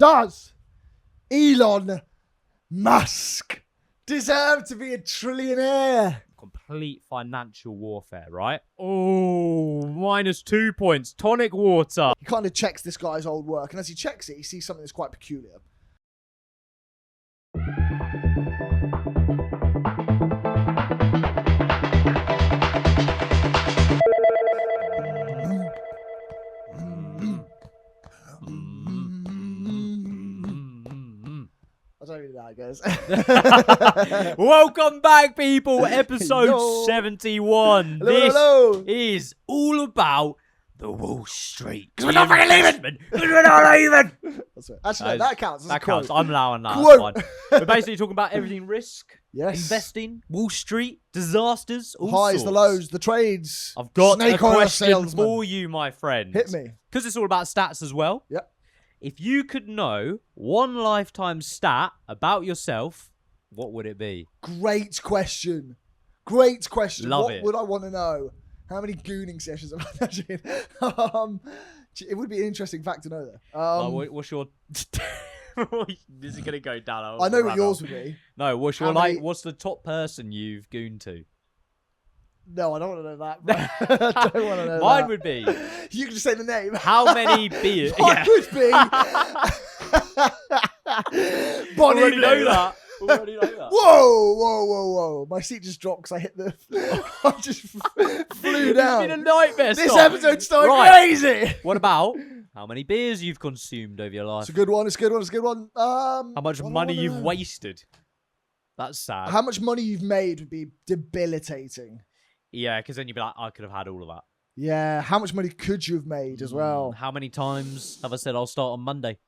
Does Elon Musk deserve to be a trillionaire? Complete financial warfare, right? Oh, -2 points. Tonic water. He kind of checks this guy's old work, and as he checks it, he sees something that's quite peculiar. I don't really know how it goes. Welcome back, people. Episode Yo. 71. Hello. Is all about the Wall Street. We're not fucking leaving. We're not leaving. That's right. Actually, no, that counts. That counts. I'm allowing that. Quote. That's fine. We're basically talking about everything risk, Yes. investing, Wall Street, disasters, all Highs, sorts. the lows, the trades. I've got Snake a oil question salesman. for you, my friend. Hit me. Because it's all about stats as well. Yep. If you could know one lifetime stat about yourself, what would it be? Great question. Great question. Love what it. would I want to know? How many gooning sessions have I done? It would be an interesting fact to know, though. What's your... This is going to go down. I know what yours would be. No, what's How your many- what's the top person you've gooned to? No, I don't want to know that. Bro. I don't want to know Mine that. would be, You can just say the name. how many beers... Mine would be... Bonnie Already know Blue. that. Already know that. Whoa. My seat just dropped because I hit the... I just flew down. It's been a nightmare. This Scott. episode's so Right. crazy. What about how many beers you've consumed over your life? It's a good one. It's a good one. It's a good one. How much what do I money wanna you've know? wasted? That's sad. How much money you've made would be debilitating. Yeah, because then you'd be like, I could have had all of that. Yeah. How much money could you have made as well? How many times have I said I'll start on Monday?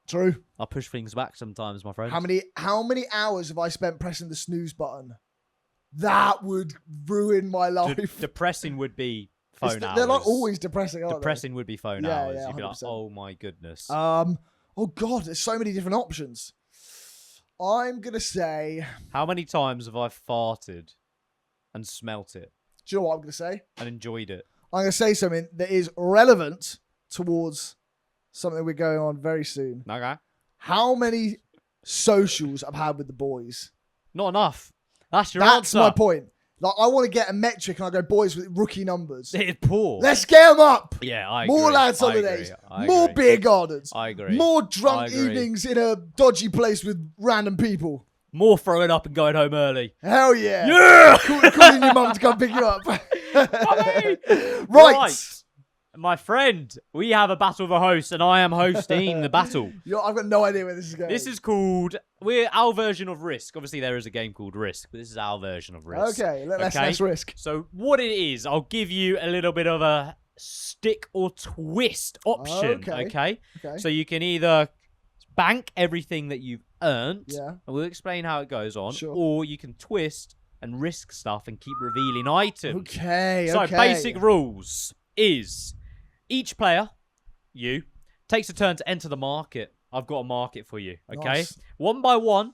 True. I push things back sometimes, my friend. How many hours have I spent pressing the snooze button? That would ruin my life. Depressing would be phone hours. They're like always depressing, aren't Depressing would be phone Yeah, hours. yeah, You'd be like, 100%. oh my goodness. they? Oh God, there's so many different options. I'm gonna say. How many times have I farted and smelt it Do you know what I'm gonna say? and enjoyed it? I'm gonna say something that is relevant towards something we're going on very soon. Okay. How many socials I've had with the boys? Not enough. That's your That's answer. my point. Like, I want to get a metric, and I go boys with rookie numbers. It's poor. Let's get them up. Yeah, I More agree. lads I holidays. agree. More beer gardens. I agree. More I drunk agree. evenings in a dodgy place with random people. More throwing up and going home early. Hell yeah. Yeah! Calling your mum to come pick you up. Mummy! Right. My friend, we have a battle of the hosts, and I am hosting the battle. I've got no idea where this is going. This is called... We're our version of Risk. Obviously, there is a game called Risk, but this is our version of Risk. Okay, let's risk. So what it is, I'll give you a little bit of a stick or twist option, okay? Okay. So you can either bank everything that you've earned, Yeah. and we'll explain how it goes on, Sure. or you can twist and risk stuff and keep revealing items. Okay, So okay. basic rules is each player, you, takes a turn to enter the market. I've got a market for you, okay? Nice. One by one,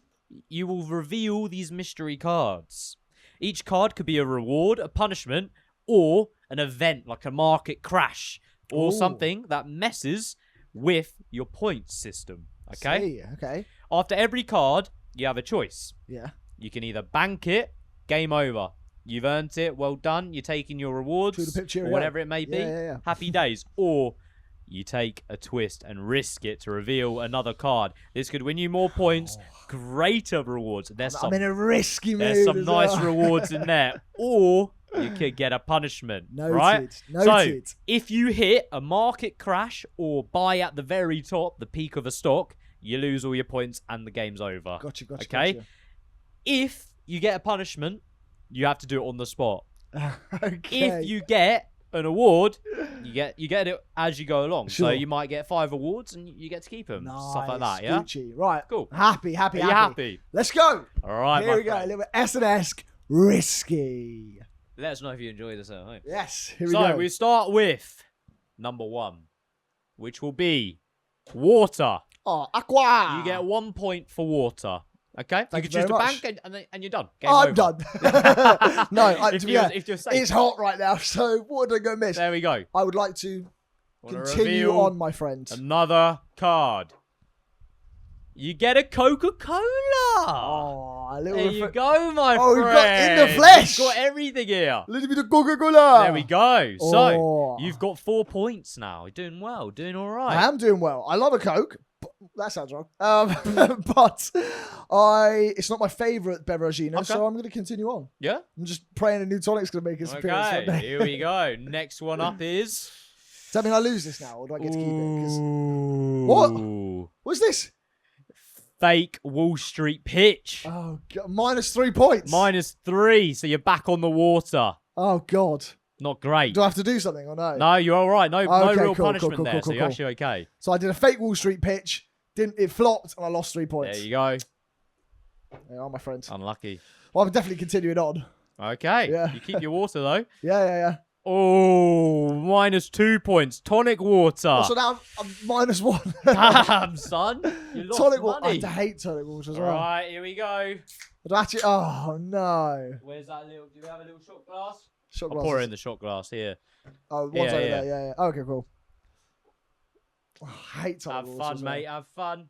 you will reveal these mystery cards. Each card could be a reward, a punishment, or an event like a market crash or Ooh. something that messes with your points system, okay? See, okay. After every card, you have a choice. Yeah. You can either bank it, game over. You've earned it, well done. You're taking your rewards, To the pip, cheerio. or whatever it may be. Yeah. Happy days. Or you take a twist and risk it to reveal another card. This could win you more points, greater rewards. I'm in a risky mood. There's some as nice well. rewards in there. Or you could get a punishment, Noted. right? Noted. So if you hit a market crash or buy at the very top, the peak of a stock, you lose all your points and the game's over. Gotcha. Okay? If you get a punishment, you have to do it on the spot. Okay. If you get an award, you get it as you go along. So Sure. you might get 5 awards and you get to keep them. Stuff like that, yeah? Gucci. Right. Cool. Happy. Are you happy? Let's go. All right, Here my we go. A friend. little bit S&S risky. Let us know if you enjoy this at home. Yes. Here we So go. we start with number 1, which will be water. Oh, aqua. You get 1 point for water. Okay? Thank you you can choose to very bank and you're done. Game I'm over. done. No, if to be honest, you're safe. it's hot right now, so what did I go miss? There we go. I would like to Wanna Continue reveal on, my friend. Another card. You get a Coca-Cola. Oh, a little There you go, my Oh, friend. we've got in the flesh. We've got everything here. A little bit of Coca-Cola. There we go. So, Oh. you've got 4 points now. You're doing well. Doing all right. I am doing well. I love a Coke. But that sounds wrong. But it's not my favourite beveragino, Okay. so I'm going to continue on. Yeah? I'm just praying a new tonic's going to make its appearance one Okay, day. here we go. Next one up is... Does that mean I lose this now, or do I get to keep it? 'Cause- Ooh. What's this? Fake Wall Street pitch. Oh, God. -3 points. -3, so you're back on the water. Oh, God. Not great. Do I have to do something or no? No, you're all right. No, no Okay, real cool, punishment cool, there, cool, so you're cool. actually okay. So I did a fake Wall Street pitch. It flopped, and I lost 3 points. There you go. There you are, my friend. Unlucky. Well, I'm definitely continuing on. Okay. Yeah. You keep your water, though. Yeah. Oh, -2 points. Tonic water. So now I'm -1. Damn, son. You lost Tonic water. money. I hate tonic water as All well. right, here we go. But actually, oh no. Where's that little... Do we have a little shot glass? Shot I'll pour it glasses. in the shot glass here. Oh, one's Yeah, over yeah. there. Yeah. Okay, cool. Oh, I hate tonic Have water fun, as well. mate. Have fun.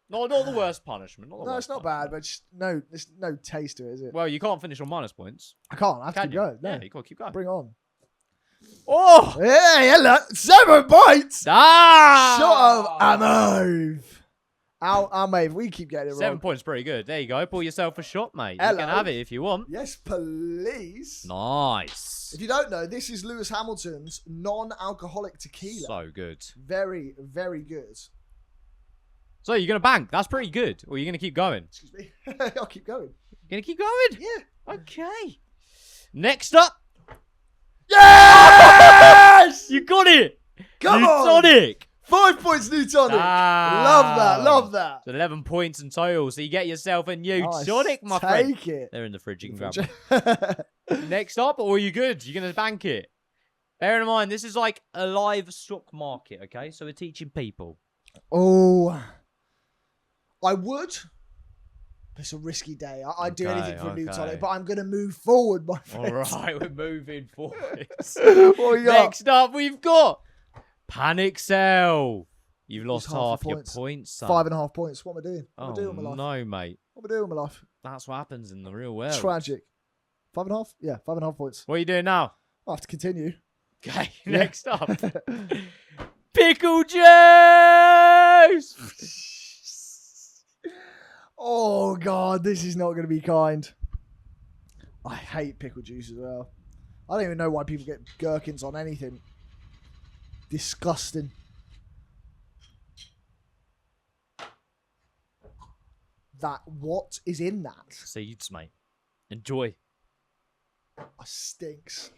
Not the worst punishment. Not the No, worst it's not bad, punishment. but just no, there's no taste to it, is it? Well, you can't finish on minus points. I can't. I have to Can keep you? going. No. Yeah, you got to keep going. Bring it on. Oh! Hey, hello. 7 points. Ah! Shot of ammo. Mate, we keep getting it 7 wrong. points, pretty good. There you go. Pour yourself a shot, mate. You Hello. can have it if you want. Yes, please. Nice. If you don't know, this is Lewis Hamilton's non-alcoholic tequila. So good. Very, very good. So you're going to bank. That's pretty good. Or you're going to keep going? Excuse me. I'll keep going. You're going to keep going? Yeah. Okay. Next up. Yes! You got it. Come New on! tonic. 5 points new tonic. Love that. Love that. So 11 points in total. So you get yourself a new Nice. tonic, my friend. Take it. They're in the fridge. You can grab them. Next up, or are you good? You're going to bank it. Bear in mind, this is like a live stock market, okay? So we're teaching people. Oh, I would. It's a risky day. I'd do anything for a new okay. tonic, but I'm going to move forward, my friend. All right, we're moving forward. What we got? Next up, we've got Panic Sell. You've lost Lose half half your your points. points, son. 5.5 points. What am I doing? What am I Oh, doing with my life? no, mate. What am I doing with my life? That's what happens in the real world. Tragic. 5.5? Yeah, 5.5 points. What are you doing now? I have to continue. Okay, Yeah. next up. Pickle juice! Oh, God, this is not going to be kind. I hate pickle juice as well. I don't even know why people get gherkins on anything. Disgusting. What is in that? Seeds, mate. Enjoy. It stinks.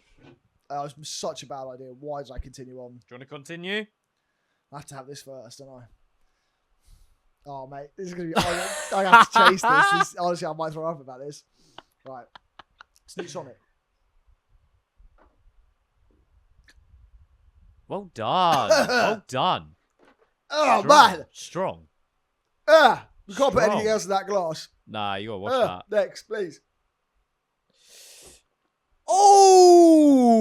That was such a bad idea. Why did I continue on? Do you want to continue? I have to have this first, don't I? Oh, mate. This is going to be... I have to chase this. Honestly, I might throw up about this. Right. Sneak Sonic. Well done. Well done. Oh, Strong. man. Strong. We can't put anything Strong. else in that glass. Nah, you got to watch that. Next, please. Oh!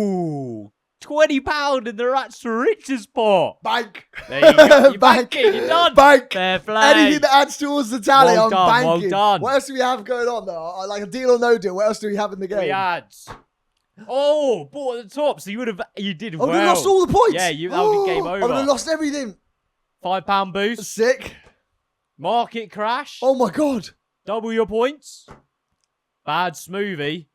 £20 in the Rats to Riches pot. Bank. There you go. You're Bank. banking. You're done. Bank. Fair play. Anything that adds towards the tally, Well I'm done, well banking. done. What else do we have going on, though? Like a deal or no deal? What else do we have in the game? Three ads. Oh, bought at the top, so you did Oh, well. we lost all the points. Yeah, that would be game I over. would have lost everything. £5 boost. Sick. Market crash. Oh, my God. Double your points. Bad smoothie.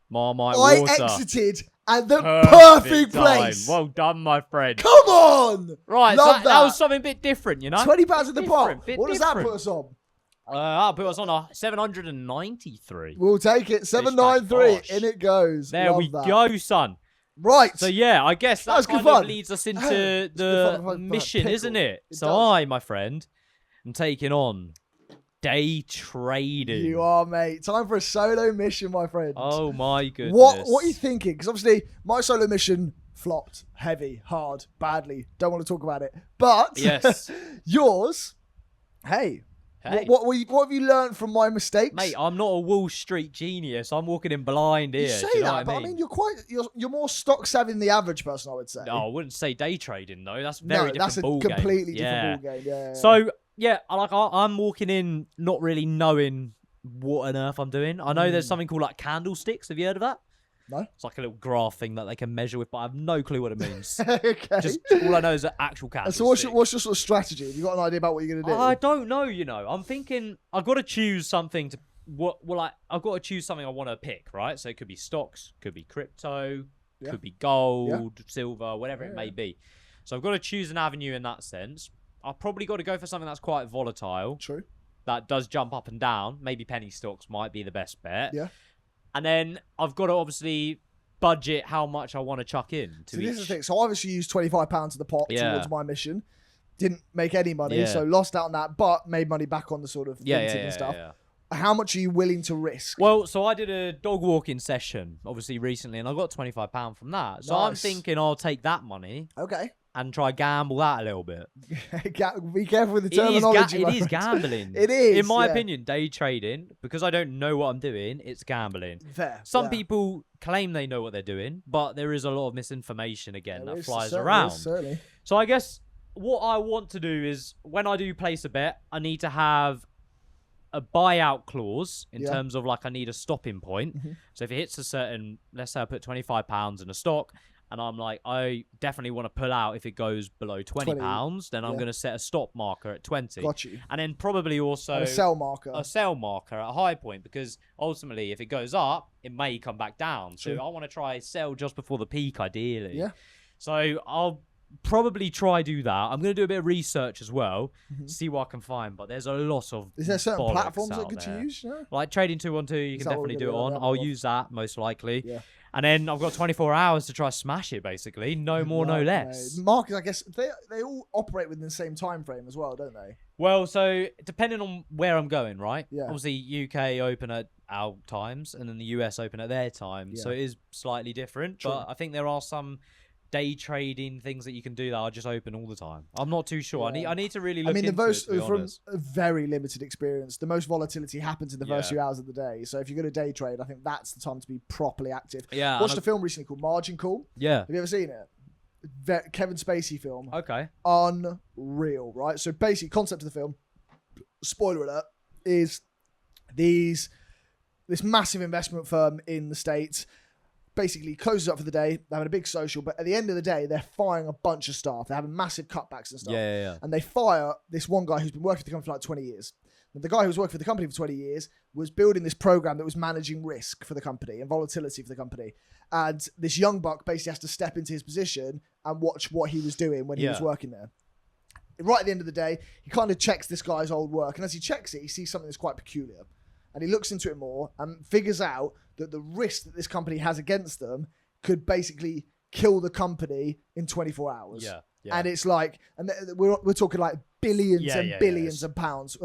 Marmite I water. exited at the Perfect perfect place. time. Well done, my friend. Come on. Right, Love that was something a bit different, you know? £20 in the pot. Different, bit What does that different. put us on? That'll put us on a 793. We'll take it. 793. Bosh. In it goes. There Love we that. go, son. Right. So yeah, I guess That that was good kind of fun. leads us into It's the good fun, mission, pickle. isn't it? It So does. I, my friend, am taking on day trading. You are, mate. Time for a solo mission, my friend. Oh my goodness. What are you thinking? Because obviously my solo mission flopped. Heavy, hard, badly. Don't want to talk about it. But Yes. yours, hey, Hey. What have you learned from my mistakes? Mate, I'm not a Wall Street genius. I'm walking in blind here. You say Do you know that, what but I mean, you're more stock savvy than the average person, I would say. No, I wouldn't say day trading though. That's very different ball game. That's a completely different ball game. Yeah. So yeah, I'm walking in not really knowing what on earth I'm doing. I know there's something called like candlesticks. Have you heard of that? No. It's like a little graph thing that they can measure with, but I have no clue what it means. Okay. Just all I know is an actual candlestick. So what's your sort of strategy? Have you got an idea about what you're gonna do? I don't know. I'm thinking I've got to choose something to I've got to choose something I want to pick, right? So it could be stocks, could be crypto, could be gold, silver, whatever it may be. So I've got to choose an avenue in that sense. I've probably got to go for something that's quite volatile. True. That does jump up and down. Maybe penny stocks might be the best bet. Yeah. And then I've got to obviously budget how much I want to chuck in. So this is the thing. So I obviously used £25 of the pot towards my mission. Didn't make any money, so lost out on that, but made money back on the sort of minting and stuff. How much are you willing to risk? Well, so I did a dog walking session, obviously, recently, and I got £25 from that. So I'm thinking I'll take that money. Okay. And try gamble that a little bit. Be careful with the terminology. It is gambling. It is. In my opinion, day trading, because I don't know what I'm doing, it's gambling. Fair. Some people claim they know what they're doing, but there is a lot of misinformation again that flies around. Certainly. So I guess what I want to do is when I do place a bet, I need to have a buyout clause in terms of like I need a stopping point. So if it hits a certain, let's say I put £25 in a stock, and I'm like, I definitely want to pull out if it goes below £20, then I'm going to set a stop marker at 20. Got you. And then probably also and a sell marker. A sell marker at a high point, because ultimately if it goes up, it may come back down. True. So I want to try sell just before the peak, ideally. Yeah. So I'll probably try do that. I'm going to do a bit of research as well, see what I can find. But there's a lot of Is there certain platforms that are good to use? Yeah? Like Trading 212, you can definitely do it on. I'll use that most likely. Yeah. And then I've got 24 hours to try smash it, basically. No more, no less. Markets, I guess, they all operate within the same time frame as well, don't they? Well, so depending on where I'm going, right? Yeah. Obviously, UK open at our times, and then the US open at their times. Yeah. So it is slightly different. True. But I think there are some day trading things that you can do that are just open all the time. I'm not too sure. I need to really look into it, from a very limited experience, the most volatility happens in the first few hours of the day. So if you're going to day trade, I think that's the time to be properly active. Yeah. Watched a film recently called Margin Call. Yeah. Have you ever seen it? Kevin Spacey film. Okay. Unreal, right? So basically, concept of the film, spoiler alert, is this massive investment firm in the States basically closes up for the day. They're having a big social, but at the end of the day, they're firing a bunch of staff. They're having massive cutbacks and stuff. Yeah. And they fire this one guy who's been working for the company for like 20 years. And the guy who was working for the company for 20 years was building this program that was managing risk for the company and volatility for the company. And this young buck basically has to step into his position and watch what he was doing when he was working there. Right at the end of the day, he kind of checks this guy's old work. And as he checks it, he sees something that's quite peculiar. And he looks into it more and figures out that the risk that this company has against them could basically kill the company in 24 hours. Yeah. And it's like, and we're talking like billions and billions of pounds,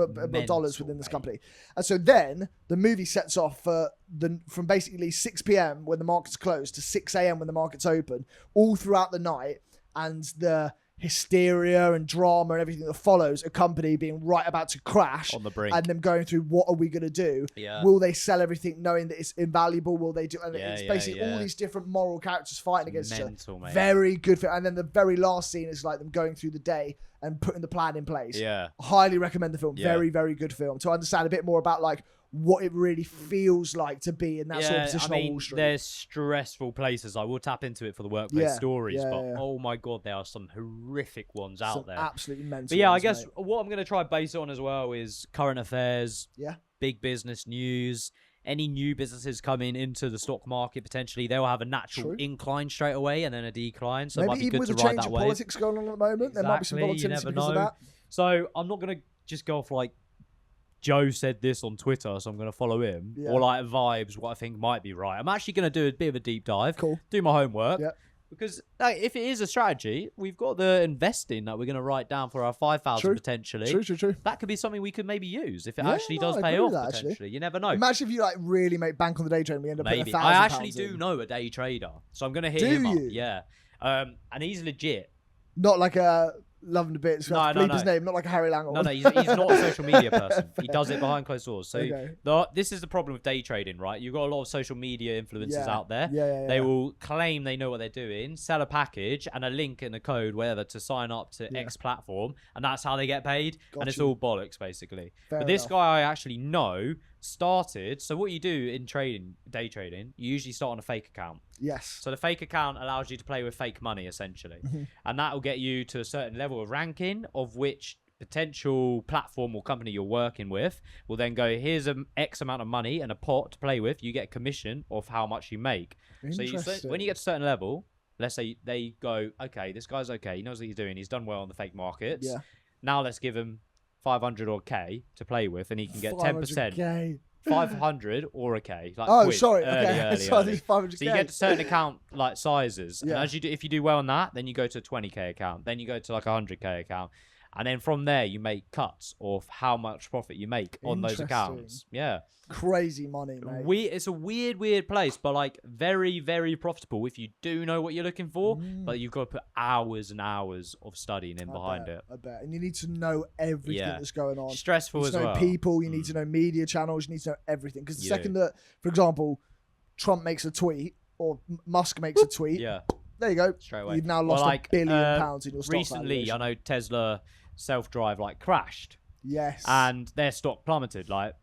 dollars within this company. And so then the movie sets off from basically 6 p.m. when the market's closed to 6 a.m. when the market's open, all throughout the night, and the hysteria and drama and everything that follows a company being right about to crash on the brink, and them going through what are we going to do? Will they sell everything knowing that it's invaluable? Will they do? And it's basically all these different moral characters fighting against each other. Mate. Very good. And then the very last scene is like them going through the day and putting the plan in place. Highly recommend the film. Very, very good film to understand a bit more about like what it really feels like to be in that sort of position on Wall Street. There's stressful places. I will tap into it for the workplace stories, but oh my God, there are some horrific ones out there. Absolutely mental. But yeah, I guess what I'm going to try base it on as well is current affairs, big business news, any new businesses coming into the stock market, potentially they'll have a natural incline straight away and then a decline. So maybe it might be even good with to the ride change that of wave. politics going on at the moment, there might be some volatility because of that. So I'm not going to just go off like Joe said this on Twitter, so I'm going to follow him, or like vibes, what I think might be right. I'm actually going to do a bit of a deep dive, do my homework, because if it is a strategy, we've got the investing that we're going to write down for our 5,000 potentially. True. That could be something we could maybe use if it actually does pay off potentially. Actually. You never know. Imagine if you like really make bank on the day trade and we end up putting £1,000 I actually do know a day trader, so I'm going to hit him up. Yeah, and he's legit. Not like a loving the bits. No, Bleep no, his no. name, not like a Harry Langhorn. No, he's not a social media person. He does it behind closed doors. So Okay. this is the problem with day trading, right? You've got a lot of social media influencers out there. Yeah. They will claim they know what they're doing, sell a package and a link and a code, whatever, to sign up to X platform, and that's how they get paid. And it's all bollocks, basically. But this guy I actually know started. So what you do in trading, day trading, you usually start on a fake account. Yes. So the fake account allows you to play with fake money, essentially. And that will get you to a certain level of ranking, of which potential platform or company you're working with will then go, here's an X amount of money and a pot to play with. You get a commission of how much you make. So when you get to a certain level, let's say they go, okay, this guy's okay. He knows what he's doing. He's done well on the fake markets. Yeah. Now let's give him 500 or K to play with, and he can get 10%. 500 or a K. Like sorry. Early. So this 500K. So you get to certain account like sizes, and as you do, if you do well on that, then you go to a 20K account, then you go to like a 100K account, and then from there you make cuts of how much profit you make on those accounts. Yeah, crazy money, mate. It's a weird place, but like very, very profitable if you do know what you're looking for. But you've got to put hours and hours of studying in behind it. I bet. And you need to know everything that's going on. Stressful as well. You need to know people. You need to know media channels. You need to know everything. Because the second that, for example, Trump makes a tweet or Musk makes a tweet, there you go. Straight away. You've now lost £1 billion in your stock recently, valuation. I know Tesla self-drive like crashed. Yes. And their stock plummeted like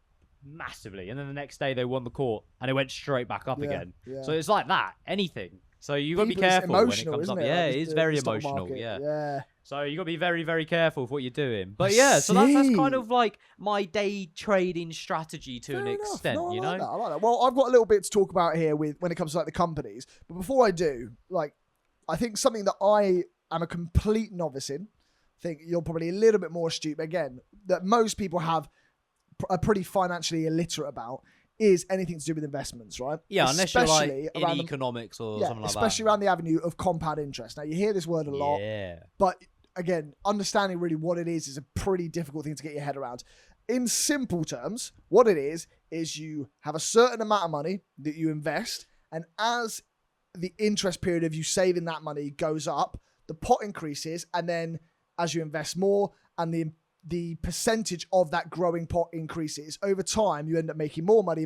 massively. And then the next day they won the court and it went straight back up again. Yeah. So it's like that. Anything. So you got to be careful when it comes up. Yeah, it is very emotional. Yeah. So you got to be very, very careful with what you're doing. But so that's kind of like my day trading strategy to an extent, I you like know? That. I like that. Well, I've got a little bit to talk about here with when it comes to like the companies. But before I do, like, I think something that I am a complete novice in, I think you're probably a little bit more astute, but again, that most people are pretty financially illiterate about, is anything to do with investments, right? Yeah, unless you're like in economics or something like that. Especially around the avenue of compound interest. Now, you hear this word a lot, but again, understanding really what it is a pretty difficult thing to get your head around. In simple terms, what it is you have a certain amount of money that you invest, and as the interest period of you saving that money goes up, the pot increases, and then as you invest more and the percentage of that growing pot increases over time, you end up making more money.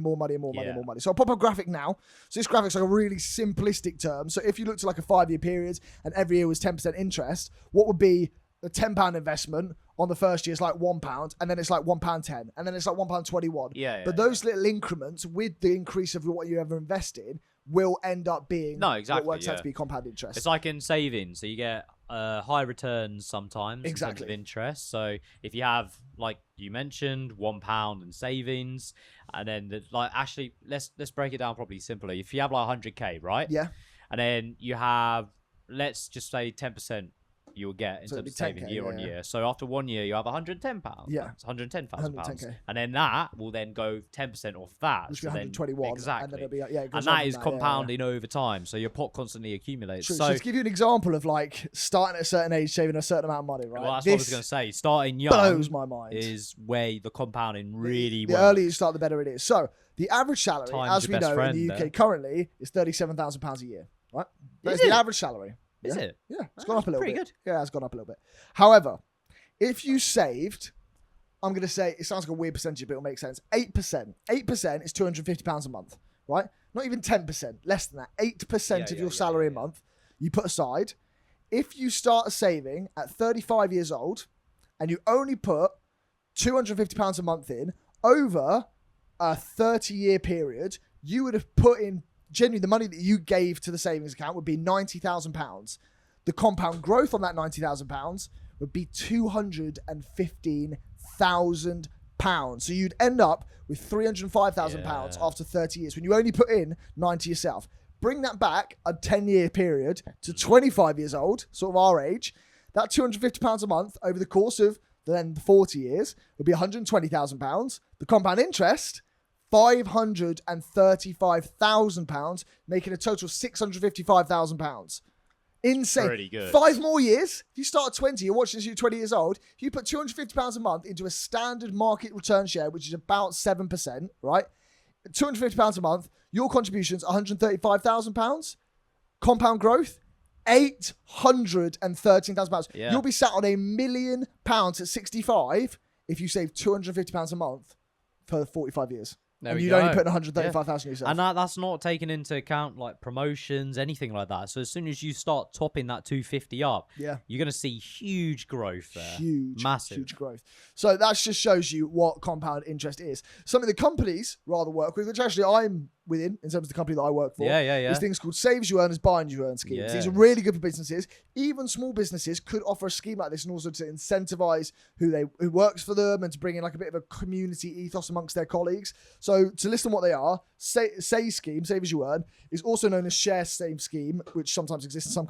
So I'll pop a graphic now. So this graphic's like a really simplistic term. So if you looked at like a 5-year period and every year was 10% interest, what would be a £10 investment on the first year is like £1, and then it's like £1.10, and then it's like £1.21. But those little increments with the increase of what you ever invest in will end up being what works out to be compound interest. It's like in savings. So you get high returns sometimes in terms of interest. So if you have, like you mentioned, £1 in savings, and then actually let's break it down probably simply. If you have like 100K, right? Yeah. And then you have, let's just say 10% you'll get in terms of saving year on year. So after 1 year, you have £110. Yeah. It's £110,000. And then that will then go 10% off that. Which will be 121. Exactly. And then it'll be, and that is compounding over time. So your pot constantly accumulates. True. So to give you an example of like starting at a certain age, saving a certain amount of money, right? Well, that's what I was going to say. Starting young blows my mind. Is where the compounding really works. The earlier you start, the better it is. So the average salary, as we know in the UK currently, is £37,000 a year, right? That's the average salary. Is it? Yeah, it's gone up a little bit. Pretty good. Yeah, it's gone up a little bit. However, if you saved, I'm going to say, it sounds like a weird percentage, but it'll make sense. 8%. 8% is £250 a month, right? Not even 10%, less than that. 8% of your salary a month you put aside. If you start saving at 35 years old and you only put £250 a month in over a 30-year period, you would have put in genuinely the money that you gave to the savings account would be £90,000. The compound growth on that £90,000 would be £215,000. So you'd end up with £305,000 after 30 years when you only put in 90 yourself. Bring that back a 10-year period to 25 years old, sort of our age. That £250 a month over the course of then 40 years would be £120,000. The compound interest, £535,000, making a total of £655,000. Insane. Pretty good. 5 more years. If you start at 20, you're watching this, you're 20 years old. If you put £250 a month into a standard market return share, which is about 7%, right? £250 a month, your contribution's £135,000. Compound growth, £813,000. Yeah. You'll be sat on £1 million at 65 if you save £250 a month for 45 years. There and we you'd go. only put 135,000 yourself. And that's not taking into account like promotions, anything like that. So as soon as you start topping that 250 up, you're going to see huge growth there. Massive growth. So that just shows you what compound interest is. Something that companies rather work with, which actually I'm within in terms of the company that I work for. These things called save as you earn as buy as you earn schemes. Yeah. These are really good for businesses. Even small businesses could offer a scheme like this, and also to incentivize who works for them and to bring in like a bit of a community ethos amongst their colleagues. So to list on what they are, save scheme, save as you earn, is also known as share save scheme, which sometimes exists in some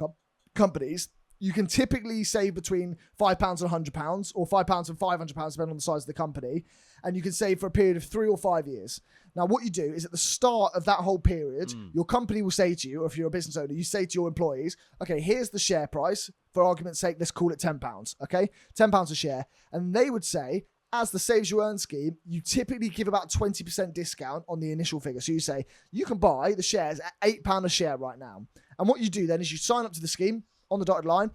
companies. You can typically save between £5 and £100, or £5 and £500, depending on the size of the company. And you can save for a period of 3 or 5 years. Now, what you do is at the start of that whole period, your company will say to you, or if you're a business owner, you say to your employees, okay, here's the share price. For argument's sake, let's call it £10, okay? £10 a share. And they would say, as the Save As You Earn scheme, you typically give about 20% discount on the initial figure. So you say, you can buy the shares at £8 a share right now. And what you do then is you sign up to the scheme on the dotted line.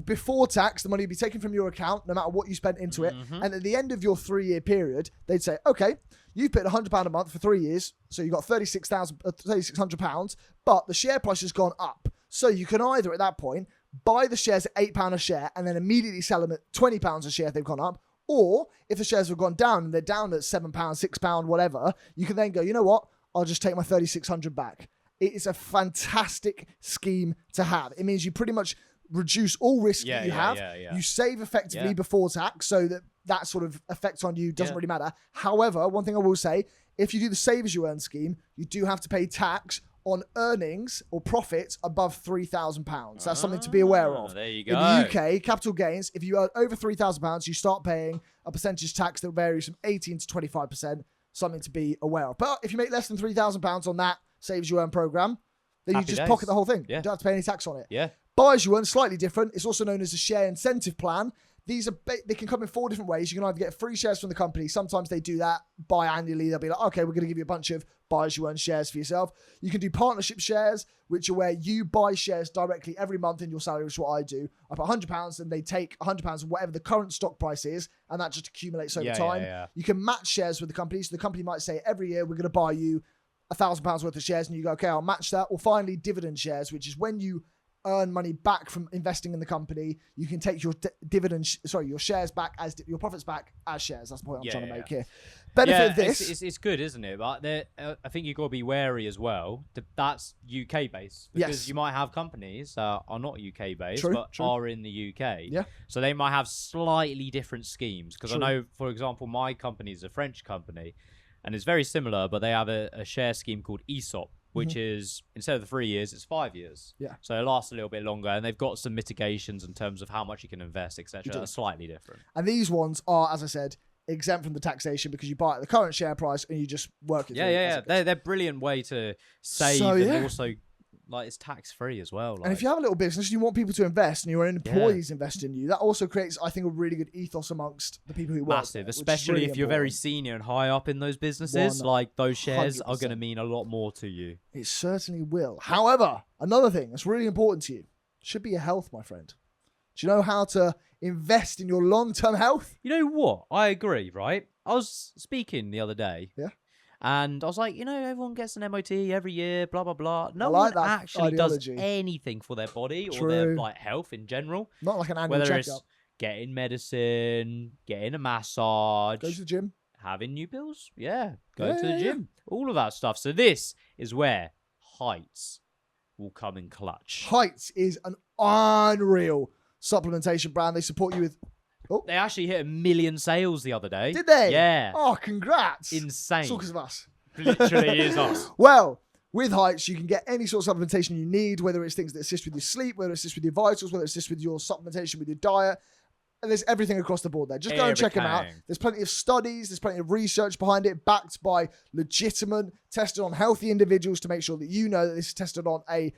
Before tax, the money will be taken from your account, no matter what you spent into it. And at the end of your 3-year period, they'd say, okay, you've paid £100 a month for 3 years, so you got £3,600, but the share price has gone up. So you can either, at that point, buy the shares at £8 a share and then immediately sell them at £20 a share if they've gone up. Or if the shares have gone down and they're down at £7, £6, whatever, you can then go, you know what? I'll just take my $3,600 back. It is a fantastic scheme to have. It means you pretty much reduce all risk that you have. You save effectively before tax, so that sort of effect on you doesn't really matter. However, one thing I will say, if you do the Save As You Earn scheme, you do have to pay tax on earnings or profits above £3,000. That's something to be aware of. There you go. In the UK, capital gains, if you earn over £3,000, you start paying a percentage tax that varies from 18 to 25%, something to be aware of. But if you make less than £3,000 on that Save As You Earn program, then you just pocket the whole thing. You don't have to pay any tax on it. Buy As You Earn, slightly different. It's also known as a share incentive plan. They can come in 4 different ways. You can either get free shares from the company. Sometimes they do that biannually. They'll be like, okay, we're going to give you a bunch of Buy As You Earn shares for yourself. You can do partnership shares, which are where you buy shares directly every month in your salary, which is what I do. I put £100 and they take £100 of whatever the current stock price is, and that just accumulates over time. You can match shares with the company. So the company might say, every year we're going to buy you £1,000 worth of shares, and you go, okay, I'll match that. Or finally, dividend shares, which is when you earn money back from investing in the company, you can take your your shares back as your profits back as shares. That's the point I'm trying to make here. Benefit of this, it's good, isn't it? But I think you've got to be wary as well. That's UK based, because you might have companies that are not UK based but are in the UK. So they might have slightly different schemes. Because I know, for example, my company is a French company, and it's very similar, but they have a share scheme called ESOP, which is, instead of the 3 years, it's 5 years. So it lasts a little bit longer, and they've got some mitigations in terms of how much you can invest, etc. That's slightly different. And these ones are, as I said, exempt from the taxation because you buy at the current share price and you just work it. They're a brilliant way to save, and also like it's tax free as well. And if you have a little business and you want people to invest and your own employees invest in you, that also creates, I think, a really good ethos amongst the people who work. Massive, especially if you're very senior and high up in those businesses. Like those shares are going to mean a lot more to you. It certainly will. However, another thing that's really important to you should be your health, my friend. Do you know how to invest in your long-term health? You know what? I agree, right? I was speaking the other day. And I was like, everyone gets an MOT every year, blah, blah, blah. No one actually does anything for their body or their health in general. Not like an annual Whether checkup. It's getting medicine, getting a massage. Go to the gym. Having new pills. Go to the gym. All of that stuff. So this is where Heights will come in clutch. Heights is an unreal supplementation brand. They support you with... They actually hit 1 million sales the other day. Did they? Yeah. Oh, congrats. Insane. It's all because of us. Literally is us. Well, with Heights, you can get any sort of supplementation you need, whether it's things that assist with your sleep, whether it assists with your vitals, whether it assists with your supplementation with your diet. And there's everything across the board there. Just go and check them out. There's plenty of studies. There's plenty of research behind it, backed by legitimate, tested on healthy individuals to make sure that you know that this is tested on a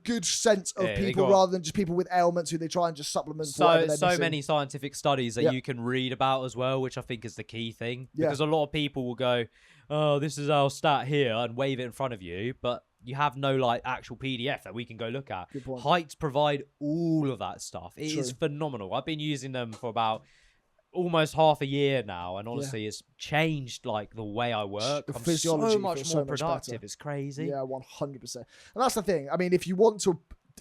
good sense of people rather than just people with ailments who they try and just supplement. So many scientific studies that you can read about as well, which I think is the key thing. Because a lot of people will go, oh, this is our stat here, and wave it in front of you. But you have no like actual PDF that we can go look at. Good point. Heights provide all of that stuff. It is True. phenomenal. I've been using them for about almost half a year now, and honestly, it's changed like the way I work. Your I'm physiology so much feels more so much productive. better. It's crazy. Yeah, 100%. And that's the thing. I mean, if you want to,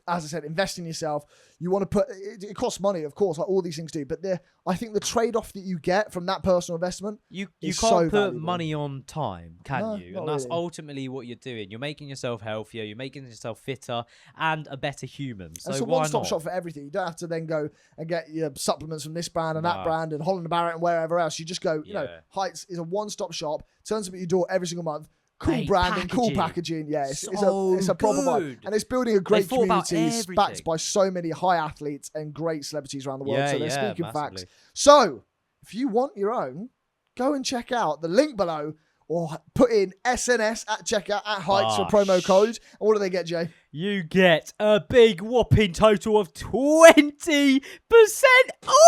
as I said, invest in yourself, you want to put, it costs money, of course, like all these things do. But I think the trade-off that you get from that personal investment, You is can't so put valuable. money on time, can No, you? not And that's really. ultimately what you're doing. You're making yourself healthier. You're making yourself fitter and a better human. So it's a why one-stop not? shop for everything. You don't have to then go and get your supplements from this brand and that No. brand and Holland & Barrett and wherever else. You just go, you know, Yeah. Heights is a one-stop shop, turns up at your door every single month. Cool Mate, branding, cool packaging. packaging. Yeah, it's So a proper vibe. good. And it's building a great thought about community. It's backed everything. by so many high athletes and great celebrities around the world. Yeah, So they're yeah, speaking facts. massively. So if you want your own, go and check out the link below or put in SNS at checkout at Heights for promo code. And what do they get, Jay? You get a big whopping total of 20%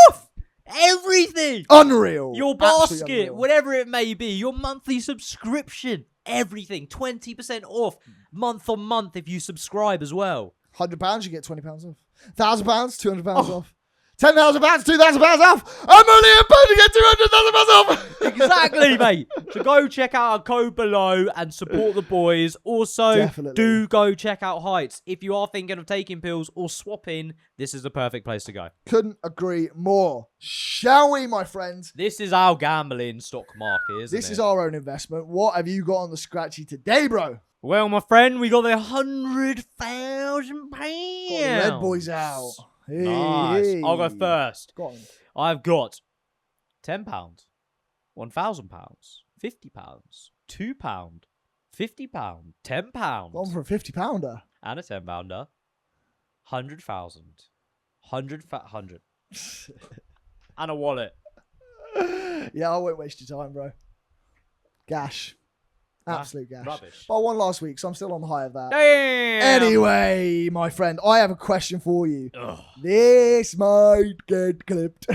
off everything. Unreal. Your Absolutely basket, unreal. whatever it may be, your monthly subscription, everything. 20% off month on month if you subscribe as well. £100, you get £20 off. £1,000, £200 off. £10,000, £2,000 off. I'm only a pound to get £200,000 off. Exactly, mate. So go check out our code below and support the boys. Also, Definitely. do go check out Heights. If you are thinking of taking pills or swapping, this is the perfect place to go. Couldn't agree more. Shall we, my friends? This is our gambling stock market, isn't This it? is our own investment. What have you got on the scratchy today, bro? Well, my friend, we got the £100,000. Got the Red Boys out. Hey, Nice. hey. I'll go first. Go on. I've got £10, £1,000, £50, £2, £50, £10, Gone for a £50. and a £10, 100,000, 100, and a wallet. Yeah, I won't waste your time, bro. Gash. Absolute gash. Rubbish. But I won last week, so I'm still on the high of that. Damn. Anyway, my friend, I have a question for you. Ugh. This might get clipped.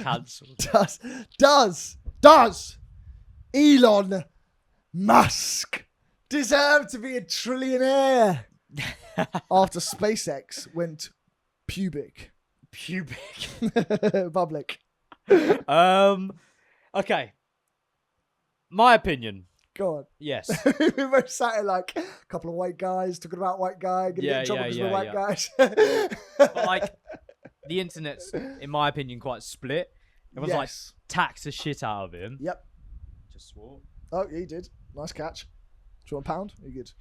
Cancelled. Does Elon Musk deserve to be a trillionaire after SpaceX went pubic? Public. Okay. My opinion. Go on. Yes. We both sat here like a couple of white guys talking about white guy, gonna get in trouble because we're white guys. But like, the internet's, in my opinion, quite split. Everyone's like, Yes. tax the shit out of him. Yep. Just swore. Oh, yeah, you did. Nice catch. Do you want a pound? You're good.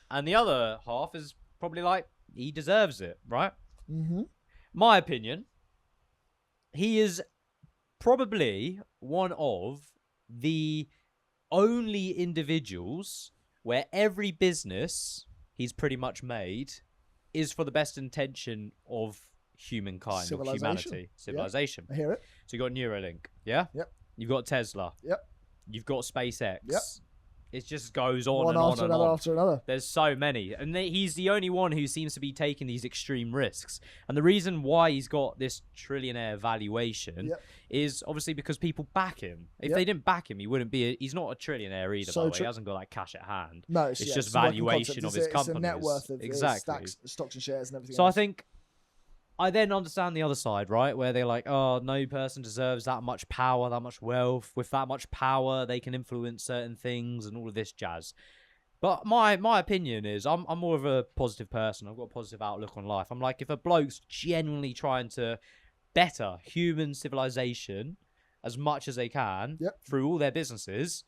And the other half is probably like, he deserves it, right? Mm-hmm. My opinion, he is probably one of the only individuals where every business he's pretty much made is for the best intention of humankind or humanity. Civilization. I hear it. So you got Neuralink, yeah? Yep. You've got Tesla. Yep. You've got SpaceX. Yep. It just goes on One and on after and another on. after another. There's so many. And he's the only one who seems to be taking these extreme risks. And the reason why he's got this trillionaire valuation Yep. is obviously because people back him. If Yep. they didn't back him, he wouldn't be... he's not a trillionaire either, So by the way. He true. hasn't got like cash at hand. No, It's yeah, just a working valuation concept. of his It's a net companies. worth of Exactly. stocks and shares and everything So I else. think I then understand the other side, right? Where they're like, oh, no person deserves that much power, that much wealth. With that much power, they can influence certain things and all of this jazz. But my opinion is I'm more of a positive person. I've got a positive outlook on life. I'm like, if a bloke's genuinely trying to better human civilization as much as they can Yep. through all their businesses,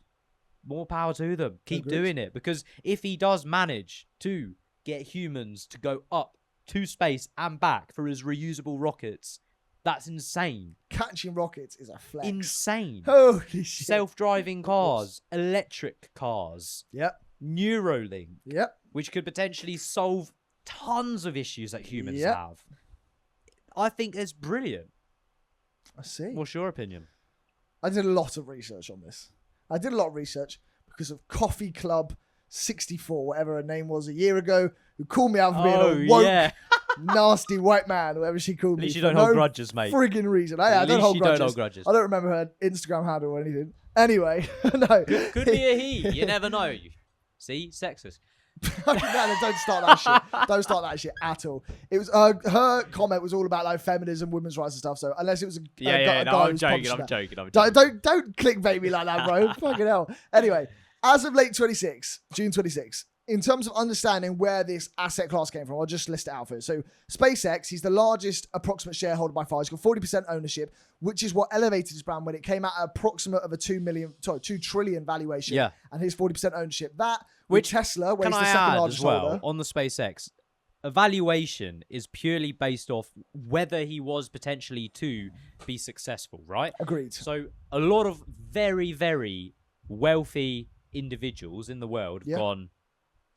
more power to them. Keep Agreed. doing it. Because if he does manage to get humans to go up to space and back for his reusable rockets, that's insane. Catching rockets is a flex. Insane. Holy shit. Self-driving cars, electric cars, Yep. Neuralink, Yep. which could potentially solve tons of issues that humans Yep. have. I think it's brilliant. I see. What's your opinion? I did a lot of research on this. I did a lot of research because of Coffee Club 64, whatever her name was a year ago, who called me out for being a woke, yeah. nasty white man, whatever she called At me. least you for don't hold no grudges, mate. friggin' reason. I At don't least hold you grudges. don't hold grudges. I don't remember her Instagram handle or anything. Anyway, no. Could be a he. You never know. See, sexist. No, don't start that shit. Don't start that shit at all. It was her comment was all about like feminism, women's rights and stuff. So unless it was a guy I'm who's joking. don't clickbait me like that, bro. Fucking hell. Anyway, as of June 26, in terms of understanding where this asset class came from, I'll just list it out for you. So SpaceX, he's the largest approximate shareholder by far. He's got 40% ownership, which is what elevated his brand when it came out at approximate of a 2 trillion valuation. Yeah. And his 40% ownership. That, which Tesla, where can he's the I second add largest as well, holder. on the SpaceX, evaluation is purely based off whether he was potentially to be successful, right? Agreed. So a lot of very, very wealthy individuals in the world have gone,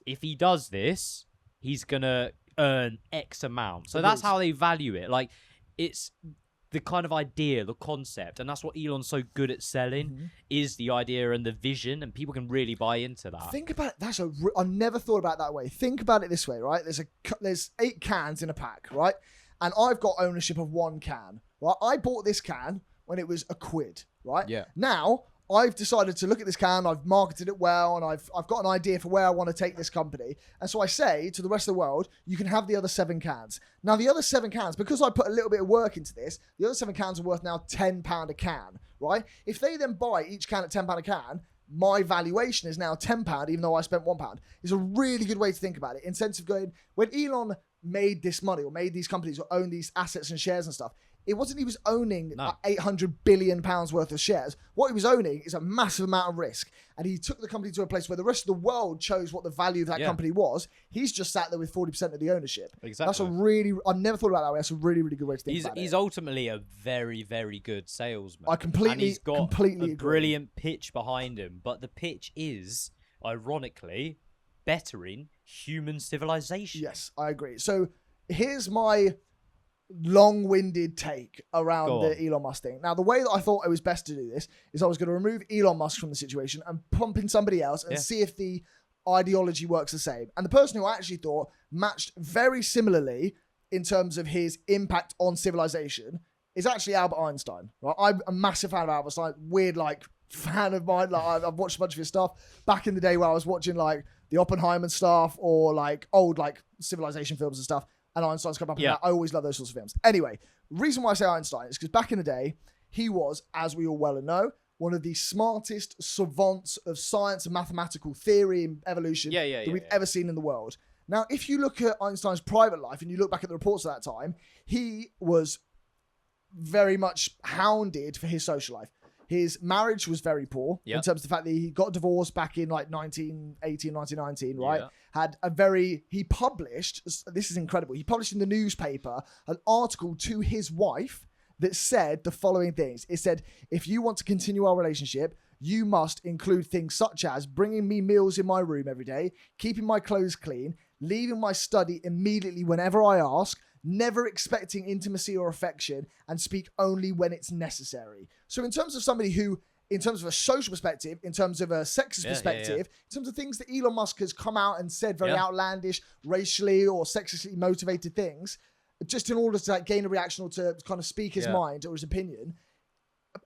if he does this, he's going to earn X amount. So that's how they value it. Like, it's the kind of idea, the concept, and that's what Elon's so good at selling, is the idea and the vision, and people can really buy into that. Think about it. I never thought about it that way. Think about it this way, right? There's 8 cans in a pack, right? And I've got ownership of 1 can, right? I bought this can when it was £1, right? Yeah. Now I've decided to look at this can, I've marketed it well, and I've got an idea for where I want to take this company. And so I say to the rest of the world, you can have the other 7 cans. Now, the other 7 cans, because I put a little bit of work into this, the other 7 cans are worth now £10 a can, right? If they then buy each can at £10 a can, my valuation is now £10, even though I spent £1. It's a really good way to think about it. In sense of going, when Elon made this money or made these companies or owned these assets and shares and stuff, it wasn't he was owning £800 billion worth of shares. What he was owning is a massive amount of risk. And he took the company to a place where the rest of the world chose what the value of that company was. He's just sat there with 40% of the ownership. Exactly. I've never thought about it that way. That's a really, really good way to think about it. He's ultimately a very, very good salesman. And he's got a brilliant pitch behind him. But the pitch is, ironically, bettering human civilization. Yes, I agree. So here's my long-winded take around the Elon Musk thing. Now, the way that I thought it was best to do this is I was going to remove Elon Musk from the situation and pump in somebody else and see if the ideology works the same. And the person who I actually thought matched very similarly in terms of his impact on civilization is actually Albert Einstein. Right? I'm a massive fan of Albert Einstein. Weird, fan of mine. I've watched a bunch of his stuff back in the day where I was watching the Oppenheimer stuff or old civilization films and stuff. And Einstein's come up in that. I always love those sorts of films. Anyway, the reason why I say Einstein is because back in the day, he was, as we all well know, one of the smartest savants of science and mathematical theory and evolution that we've ever seen in the world. Now, if you look at Einstein's private life and you look back at the reports of that time, he was very much hounded for his social life. His marriage was very poor in terms of the fact that he got divorced back in 1918, 1919, right? He published, this is incredible, he published in the newspaper an article to his wife that said the following things. It said, if you want to continue our relationship, you must include things such as bringing me meals in my room every day, keeping my clothes clean, leaving my study immediately whenever I ask, never expecting intimacy or affection, and speak only when it's necessary. So in terms of somebody who, in terms of a social perspective, in terms of a sexist perspective, in terms of things that Elon Musk has come out and said very outlandish, racially or sexistly motivated things, just in order to gain a reaction or to kind of speak his mind or his opinion,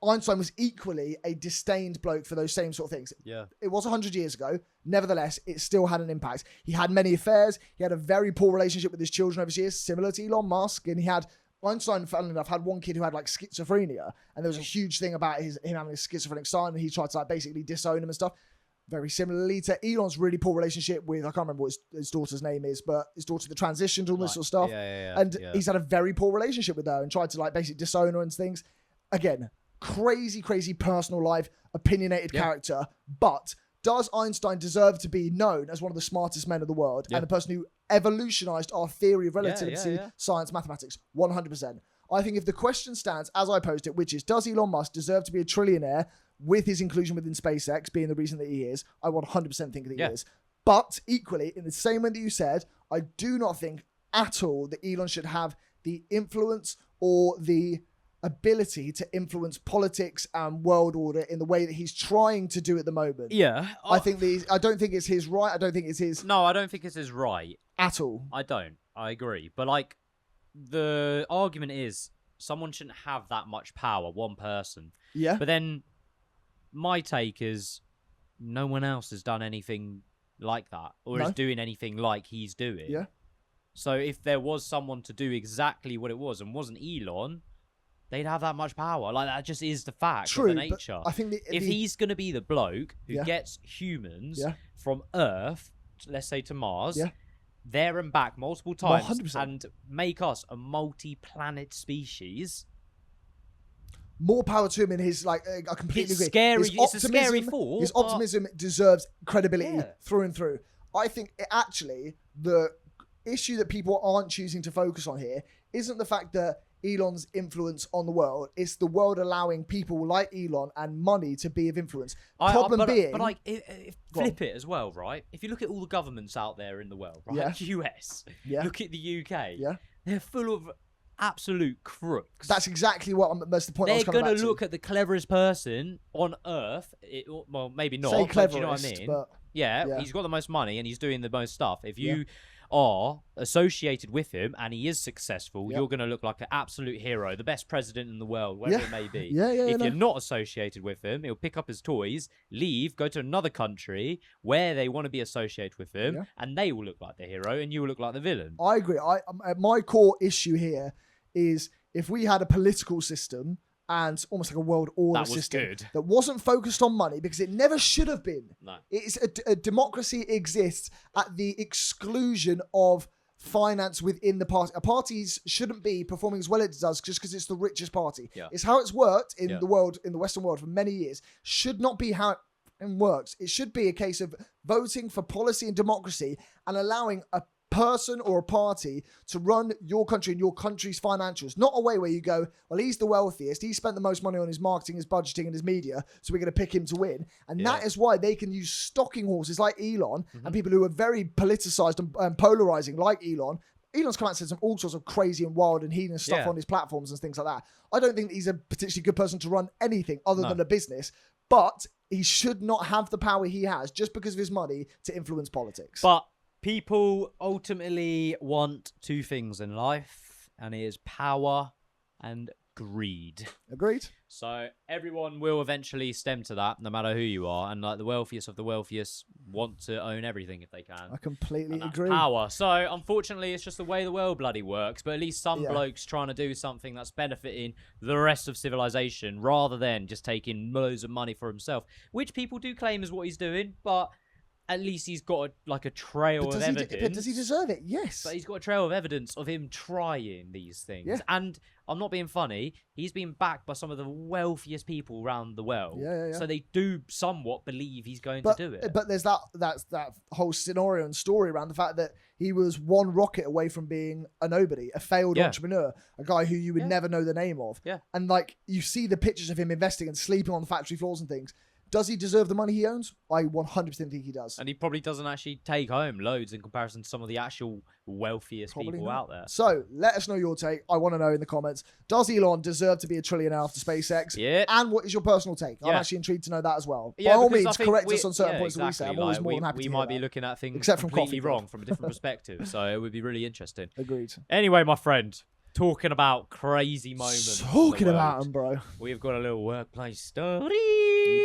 Einstein was equally a disdained bloke for those same sort of things. Yeah. It was 100 years ago. Nevertheless, it still had an impact. He had many affairs. He had a very poor relationship with his children over the years, similar to Elon Musk. And Einstein, funnily enough, had one kid who had schizophrenia. And there was a huge thing about him having a schizophrenic son. And he tried to basically disown him and stuff. Very similarly to Elon's really poor relationship with, I can't remember what his daughter's name is, but his daughter, the transitioned, all this sort of stuff. And he's had a very poor relationship with her and tried to basically disown her and things. Again, crazy personal life, opinionated character. But does Einstein deserve to be known as one of the smartest men of the world and the person who evolutionized our theory of relativity, science, mathematics? 100%. I think if the question stands as I posed it, which is, does Elon Musk deserve to be a trillionaire with his inclusion within SpaceX being the reason that he is? I 100% think that he is. But equally, in the same way that you said, I do not think at all that Elon should have the influence or the ability to influence politics and world order in the way that he's trying to do at the moment. I don't think it's his right. I don't think it's his... No, I don't think it's his right. At all. I don't. I agree. But the argument is someone shouldn't have that much power, one person. Yeah. But then my take is no one else has done anything like that or No. is doing anything like he's doing. Yeah. So if there was someone to do exactly what it was and wasn't Elon, they'd have that much power. Like, that just is the fact True, of the but nature. I think if he's going to be the bloke who Yeah. gets humans Yeah. from Earth, let's say to Mars, Yeah. there and back multiple times 100%. and make us a multi-planet species, more power to him in his, like, I completely it's agree. scary. His It's a scary optimism- thought. His but- optimism deserves credibility Yeah. through and through. I think actually the issue that people aren't choosing to focus on here isn't the fact that Elon's influence on the world. It's the world allowing people like Elon and money to be of influence. Problem being... But like, flip it as well, right? If you look at all the governments out there in the world, right? Yeah. US, Yeah. look at the UK, Yeah. they're full of absolute crooks. That's exactly that's the point I was They're coming going back to look at the cleverest person on Earth. Well, maybe not. Say But do you know what I cleverest, mean? but... Yeah, Yeah. he's got the most money and he's doing the most stuff. If you are associated with him and he is successful, Yep. you're going to look like an absolute hero, the best president in the world, whatever Yeah. it may be. Yeah, If you're not associated with him, he'll pick up his toys, leave, go to another country where they want to be associated with him, Yeah. and they will look like the hero and you will look like the villain. I agree. My core issue here is if we had a political system and almost like a world order That was system good. that wasn't focused on money, because it never should have been. No. It's a democracy exists at the exclusion of finance within the party. Parties shouldn't be performing as well as it does just because it's the richest party. Yeah. It's how it's worked in Yeah. the world, in the Western world for many years. Should not be how it works. It should be a case of voting for policy and democracy and allowing a person or a party to run your country and your country's financials, not a way where you go, well, he's the wealthiest, he spent the most money on his marketing, his budgeting, and his media, so we're going to pick him to win. And that is why they can use stalking horses like Elon and people who are very politicized and polarizing like Elon. Elon's come out and said some all sorts of crazy and wild and heinous stuff on his platforms and things like that. I don't think that he's a particularly good person to run anything other than a business, but he should not have the power he has just because of his money to influence politics. But people ultimately want two things in life, and it is power and greed. Agreed? So everyone will eventually stem to that, no matter who you are. And like the wealthiest of the wealthiest want to own everything if they can. I completely And that's agree. power. So unfortunately, it's just the way the world bloody works. But at least some blokes trying to do something that's benefiting the rest of civilization, rather than just taking loads of money for himself, which people do claim is what he's doing. But at least he's got a trail of evidence. But does he deserve it? Yes. But he's got a trail of evidence of him trying these things. Yeah. And I'm not being funny. He's been backed by some of the wealthiest people around the world. Yeah. So they do somewhat believe he's going But to do it. But there's that whole scenario and story around the fact that he was one rocket away from being a nobody, a failed entrepreneur, a guy who you would never know the name of. Yeah. And like you see the pictures of him investing and sleeping on the factory floors and things. Does he deserve the money he owns? I 100% think he does. And he probably doesn't actually take home loads in comparison to some of the actual wealthiest people out there. So let us know your take. I want to know in the comments. Does Elon deserve to be a trillionaire after SpaceX? Yeah. And what is your personal take? I'm Yeah. actually intrigued to know that as well. Yeah, By all because I means, think correct us on certain points that we say. I'm exactly. always Like, more than happy we to might hear be that. looking at things Except from completely coffee, wrong from a different perspective. So it would be really interesting. Agreed. Anyway, my friend, talking about crazy moments. in the Talking about world, him, bro. we've got a little workplace story.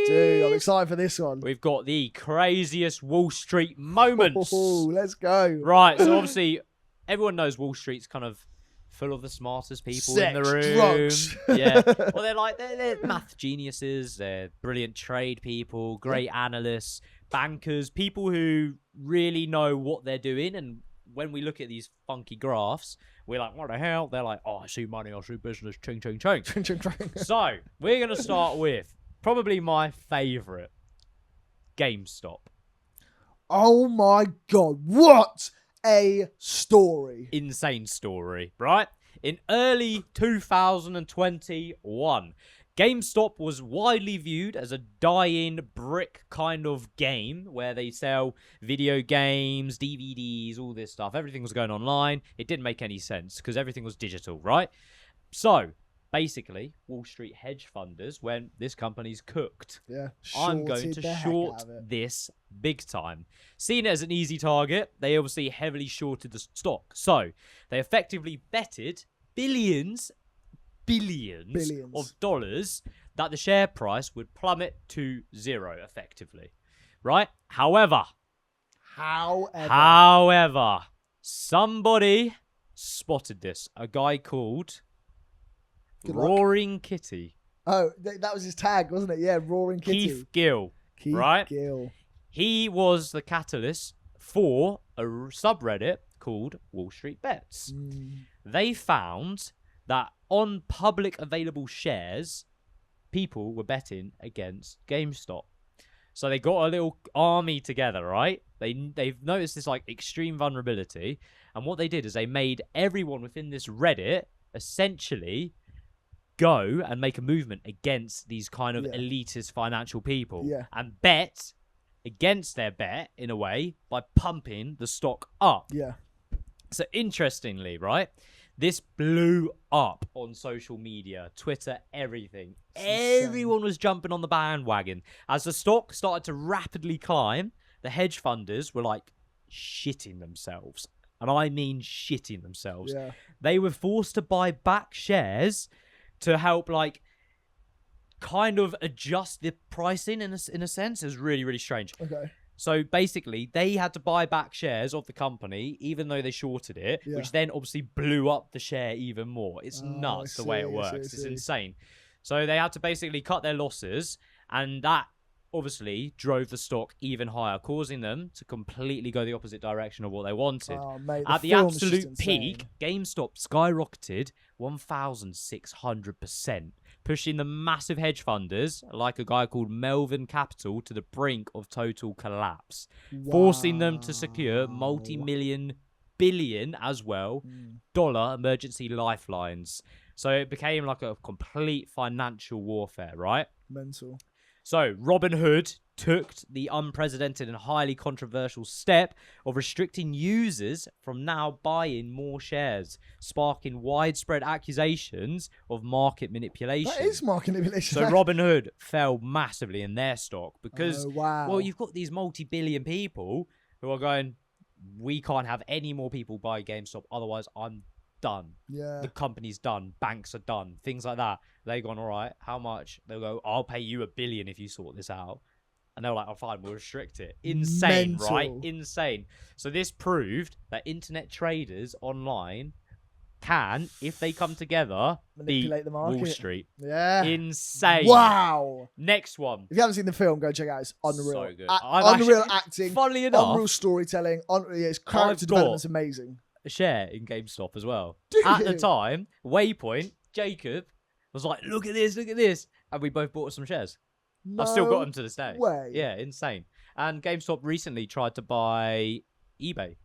Dude, I'm excited for this one. We've got the craziest Wall Street moments. Oh, let's go. Right, so obviously everyone knows Wall Street's kind of full of the smartest people in the Sex, room. drugs. Yeah. Well, they're math geniuses, they're brilliant trade people, great analysts, bankers, people who really know what they're doing. And when we look at these funky graphs, we're like, what the hell? They're like, oh, I see money, I see business, ching, ching, ching. So we're going to start with probably my favorite, GameStop. Oh my God. What a story. Insane story, right? In early 2021, GameStop was widely viewed as a dying brick kind of game where they sell video games, DVDs, all this stuff. Everything was going online. It didn't make any sense because everything was digital, right? So, basically, Wall Street hedge funders went, this company's cooked. Yeah. I'm going to short this big time. Seeing it as an easy target, they obviously heavily shorted the stock. So, they effectively betted billions of dollars that the share price would plummet to zero effectively, right? However, However, somebody spotted this. A guy called Roaring Kitty. Oh, that was his tag, wasn't it? Yeah, Roaring Kitty. Keith Gill. Keith right? Gill. He was the catalyst for a subreddit called Wall Street Bets. They found that on public available shares, people were betting against GameStop. So they got a little army together, right? They've noticed this like extreme vulnerability, and what they did is they made everyone within this Reddit essentially go and make a movement against these kind of elitist financial people and bet against their bet in a way by pumping the stock up. Yeah. So interestingly, right, this blew up on social media, Twitter, everything. Everyone was jumping on the bandwagon. As the stock started to rapidly climb, the hedge funders were like shitting themselves. And I mean shitting themselves. Yeah. They were forced to buy back shares to help like kind of adjust the pricing in a sense. It was really, really strange. Okay. So basically, they had to buy back shares of the company, even though they shorted it, which then obviously blew up the share even more. It's nuts the way it works. It's insane. So they had to basically cut their losses, and that obviously drove the stock even higher, causing them to completely go the opposite direction of what they wanted. Oh, mate, At the absolute peak, GameStop skyrocketed 1,600%, pushing the massive hedge funders, like a guy called Melvin Capital, to the brink of total collapse, forcing them to secure billion as well dollar emergency lifelines. So it became like a complete financial warfare, right? Mental. So Robinhood took the unprecedented and highly controversial step of restricting users from now buying more shares, sparking widespread accusations of market manipulation. That is market manipulation. So Robinhood fell massively in their stock because, wow. well, you've got these multi-billion people who are going, we can't have any more people buy GameStop, otherwise I'm done. Yeah. The company's done. Banks are done. Things like that. They gone, all right, how much? They'll go, I'll pay you $1 billion if you sort this out. And they're like, oh, fine, we'll restrict it. Insane, Mental. right? Insane. So this proved that internet traders online can, if they come together, manipulate beat the market. Wall Street. Yeah. Insane. Wow. Next one. If you haven't seen the film, go check it out. It's unreal. So good. Unreal acting. Funnily enough, unreal storytelling. Its character development's amazing. A share in GameStop as well. Do At you? the time, Waypoint, Jacob, was like, look at this. And we both bought some shares. No I've still got them to this day. way. Yeah, insane. And GameStop recently tried to buy eBay.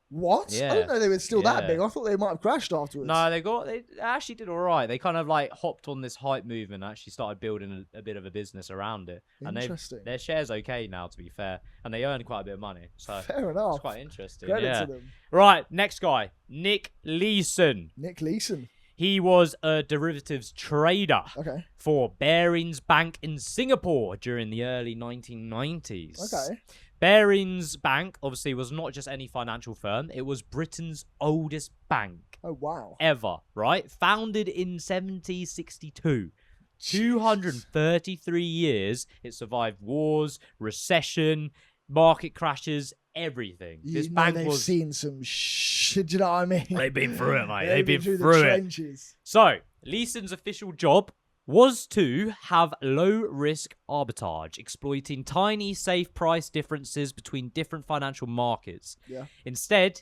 What? Yeah. I didn't know they were still that Yeah. big. I thought they might have crashed afterwards. No, they actually did all right. They kind of like hopped on this hype movement and actually started building a bit of a business around it. And Interesting. their share's okay now, to be fair. And they earn quite a bit of money. So Fair enough. it's quite interesting. Credit yeah. to them. Right, next guy. Nick Leeson. Nick Leeson. He was a derivatives trader Okay. for Barings Bank in Singapore during the early 1990s. Okay. Barings Bank, obviously, was not just any financial firm. It was Britain's oldest bank Oh, wow. ever, right? Founded in 1762. 233 years. It survived wars, recession, market crashes, everything. This bank they've was... seen some shit, do you know what I mean? They've been through it, mate. They've been through the it. trenches. So, Leeson's official job was to have low-risk arbitrage, exploiting tiny, safe price differences between different financial markets. Yeah. Instead,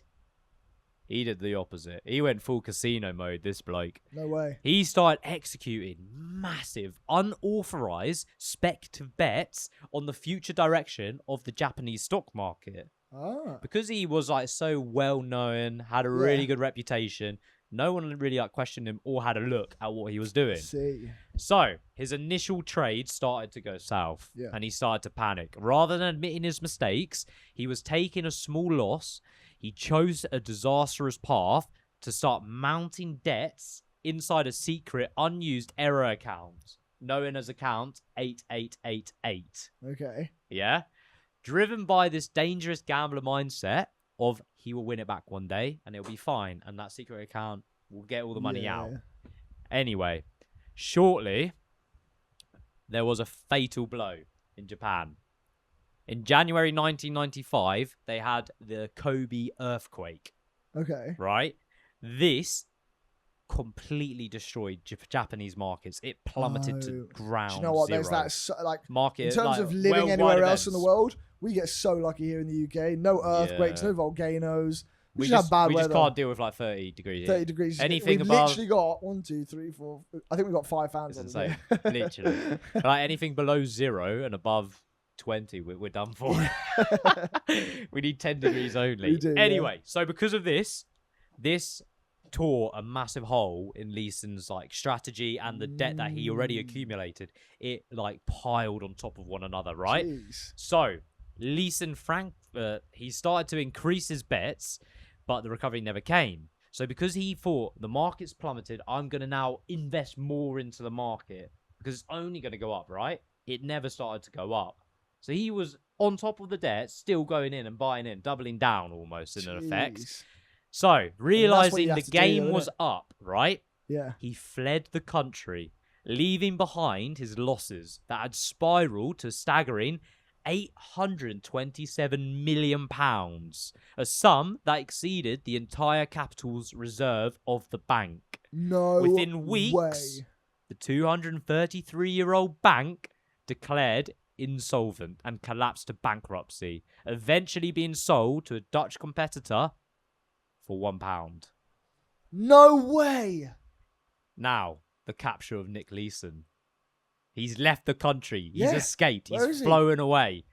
he did the opposite. He went full casino mode, this bloke. No way. He started executing massive, unauthorized, speculative bets on the future direction of the Japanese stock market. Ah. Because he was like so well known, had a really good reputation, no one really like questioned him or had a look at what he was doing. See. So his initial trade started to go south, and he started to panic. Rather than admitting his mistakes, he was taking a small loss. He chose a disastrous path to start mounting debts inside a secret unused error account known as account 8888. Okay. Yeah? Driven by this dangerous gambler mindset of he will win it back one day and it'll be fine and that secret account will get all the money out. Anyway, shortly, there was a fatal blow in Japan. In January 1995, they had the Kobe earthquake, Okay. right? This completely destroyed Japanese markets. It plummeted to ground Do you know what? zero. There's that market in terms like, of living worldwide anywhere else in the events. world. We get so lucky here in the UK. No earthquakes, Yeah. no volcanoes. We just have bad just weather. can't deal with like 30 degrees. 30 degrees. Anything We've above, literally got 1, 2, 3, 4. I think we've got 5 fans it's on insane. here. Literally, like anything below 0 and above 20, we're done for. We need 10 degrees only. We do, Anyway, so because of this tore a massive hole in Leeson's like strategy and the debt that he already accumulated. It like piled on top of one another, right? Jeez. So Leeson he started to increase his bets, but the recovery never came. So because he thought the market's plummeted, I'm going to now invest more into the market because it's only going to go up, right? It never started to go up. So he was on top of the debt, still going in and buying in, doubling down almost in an effect. So, realizing the game was up, right? Yeah. He fled the country, leaving behind his losses that had spiraled to a staggering £827 million, a sum that exceeded the entire capital's reserve of the bank. No Within weeks, way. the 233-year-old bank declared insolvent and collapsed to bankruptcy, eventually being sold to a Dutch competitor for £1. No way. Now, the capture of Nick Leeson. He's left the country. He's Yeah. escaped. Where He's is he? flown away.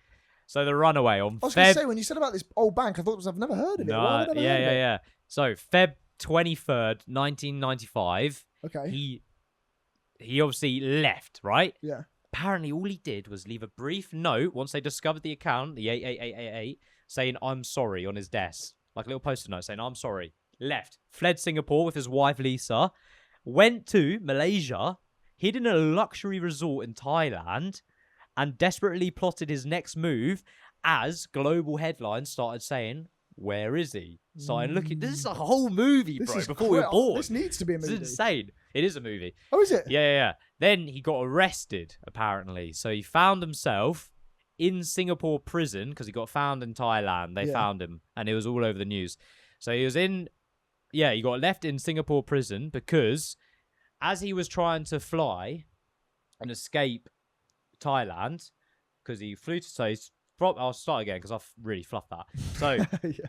So the runaway on I was going to say, when you said about this old bank, I thought I've never heard of it. Why have I never heard of it? Yeah. So Feb 23rd, 1995, Okay. he obviously left, right? Yeah. Apparently, all he did was leave a brief note once they discovered the account, the 88888, saying, I'm sorry, on his desk. Like a little post-it note saying, I'm sorry. Left. Fled Singapore with his wife, Lisa. Went to Malaysia. Hid in a luxury resort in Thailand. And desperately plotted his next move as global headlines started saying, where is he? Started looking. This is a whole movie, This bro, is before we were born. This needs to be a movie. It's insane. It is a movie. Oh, is it? Yeah. Then he got arrested, apparently. So he found himself in Singapore prison because he got found in Thailand. They found him, and it was all over the news. So he was he got left in Singapore prison because as he was trying to fly and escape Thailand, because he flew to... I'll start again because I've really fluffed that. So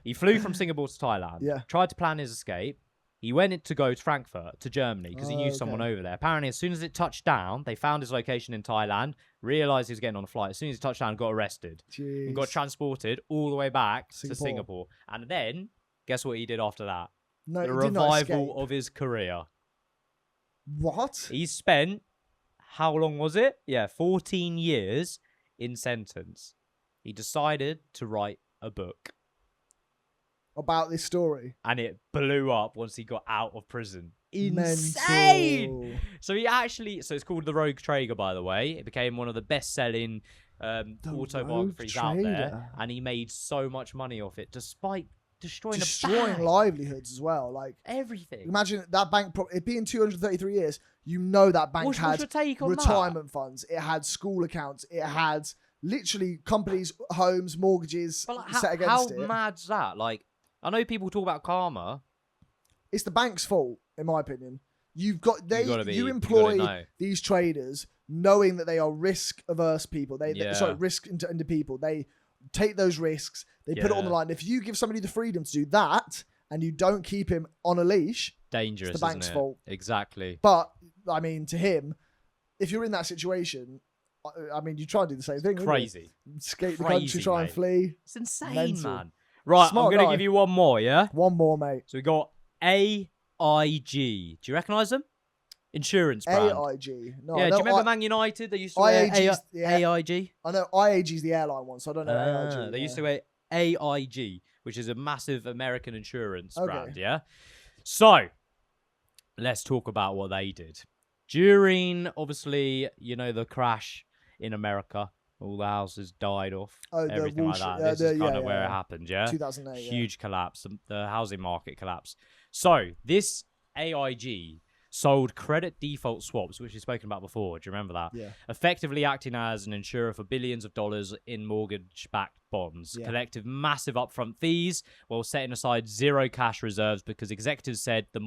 he flew from Singapore to Thailand, tried to plan his escape. He went in to go to Frankfurt, to Germany, because he knew someone over there. Apparently, as soon as it touched down, they found his location in Thailand, realised he was getting on a flight. As soon as he touched down, got arrested. Jeez. And got transported all the way back to Singapore. And then, guess what he did after that? No, the he did not escape. revival of his career. What? He spent, how long was it? 14 years in sentence. He decided to write a book. About this story. And it blew up once he got out of prison. Insane! Mental. So it's called The Rogue Trader, by the way. It became one of the best-selling autobiographies out there. And he made so much money off it, despite destroying livelihoods as well. Like everything. Imagine that bank, it being 233 years, you know that bank had your take on retirement funds. It had school accounts. It had literally companies, homes, mortgages set against it. How mad's that? Like, I know people talk about karma. It's the bank's fault, in my opinion. You employ these traders knowing that they are risk-averse people. Risk into people. They take those risks. They put it on the line. If you give somebody the freedom to do that and you don't keep him on a leash, dangerous, it's the bank's fault. Exactly. But, I mean, to him, if you're in that situation, I mean, you try and do the same thing. Crazy. Escape the country, try and flee. It's insane, man. Right, I'm going to give you one more, yeah? One more, mate. So we got AIG. Do you recognise them? Insurance brand. AIG. No, yeah, do you remember Man United? They used to wear AIG. I know IAG's the airline one, so I don't know AIG. They used to wear AIG, which is a massive American insurance brand, yeah? So, let's talk about what they did. During, obviously, the crash in America, all the houses died off, everything like that. This is kind of where it happened, yeah? 2008, Huge collapse. The housing market collapsed. So, this AIG sold credit default swaps, which we've spoken about before. Do you remember that? Yeah. Effectively acting as an insurer for billions of dollars in mortgage-backed bonds. Yeah. Collected massive upfront fees while setting aside zero cash reserves because executives said the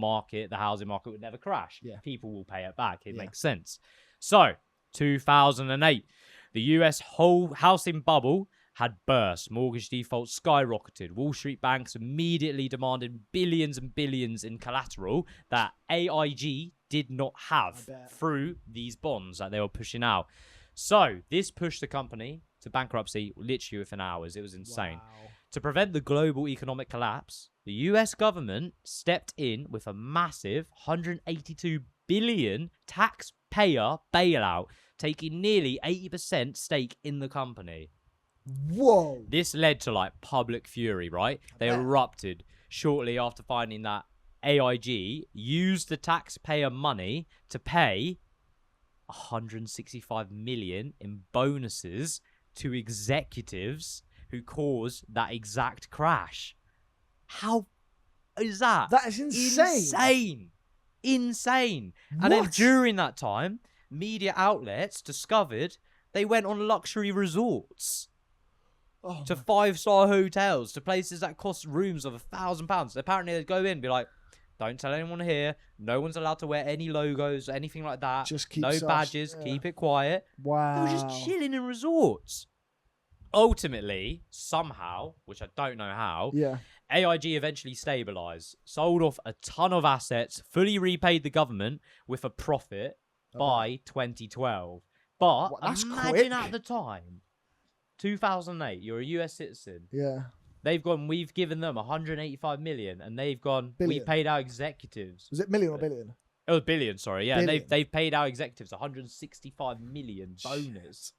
housing market would never crash. Yeah. People will pay it back. It Yeah. makes sense. So, 2008, the US whole housing bubble had burst. Mortgage defaults skyrocketed. Wall Street banks immediately demanded billions and billions in collateral that AIG did not have through these bonds that they were pushing out. So this pushed the company to bankruptcy literally within hours. It was insane. Wow. To prevent the global economic collapse, the US government stepped in with a massive 182 billion taxpayer bailout, taking nearly 80% stake in the company. Whoa. This led to like public fury, right? They erupted shortly after finding that AIG used the taxpayer money to pay 165 million in bonuses to executives who caused that exact crash. How is that? That is insane. Insane. And then during that time, media outlets discovered they went on luxury resorts. To 5-star hotels, to places that cost rooms of £1,000. Apparently, they'd go in and be like, don't tell anyone here. No one's allowed to wear any logos or anything like that. Just keep no badges. Keep it quiet. Wow. They were just chilling in resorts. Ultimately, somehow, which I don't know how, AIG eventually stabilized, sold off a ton of assets, fully repaid the government with a profit by 2012. But that's imagine quick. at the time, 2008, you're a US citizen. Yeah. They've gone, we've given them 185 million, and they've gone, Billion. we paid our executives. Was it million or billion? Oh, billion, sorry. Yeah, Billion. and they've paid our executives 165 million bonus.